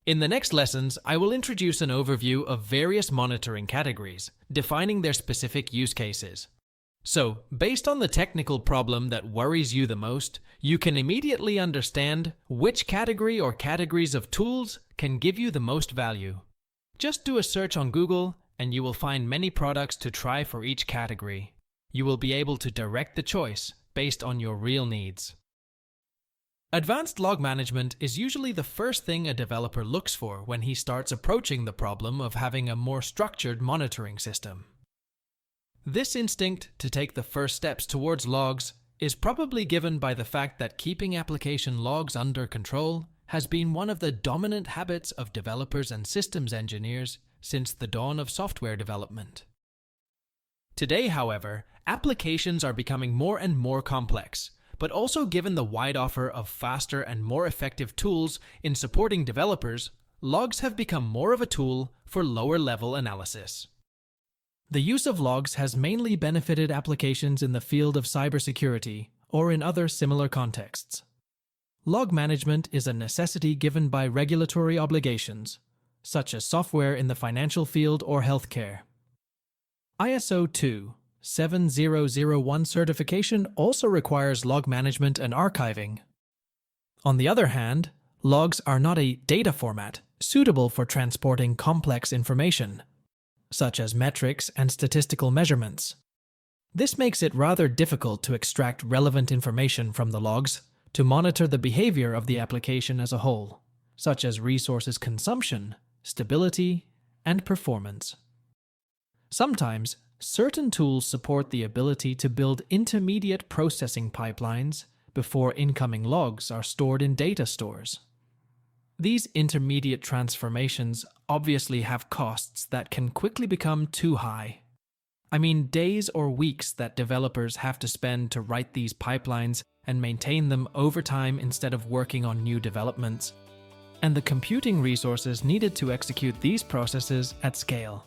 In the next lessons, I will introduce an overview of various monitoring categories, defining their specific use cases. So, based on the technical problem that worries you the most, you can immediately understand which category or categories of tools can give you the most value. Just do a search on Google and you will find many products to try for each category. You will be able to direct the choice based on your real needs. Advanced log management is usually the first thing a developer looks for when he starts approaching the problem of having a more structured monitoring system. This instinct to take the first steps towards logs is probably given by the fact that keeping application logs under control has been one of the dominant habits of developers and systems engineers since the dawn of software development. Today, however, applications are becoming more and more complex, but also given the wide offer of faster and more effective tools in supporting developers, logs have become more of a tool for lower-level analysis. The use of logs has mainly benefited applications in the field of cybersecurity or in other similar contexts. Log management is a necessity given by regulatory obligations, such as software in the financial field or healthcare. ISO 27001 certification also requires log management and archiving. On the other hand, logs are not a data format suitable for transporting complex information, such as metrics and statistical measurements. This makes it rather difficult to extract relevant information from the logs to monitor the behavior of the application as a whole, such as resources consumption, stability, and performance. Sometimes, certain tools support the ability to build intermediate processing pipelines before incoming logs are stored in data stores. These intermediate transformations obviously have costs that can quickly become too high. I mean days or weeks that developers have to spend to write these pipelines and maintain them over time instead of working on new developments, and the computing resources needed to execute these processes at scale.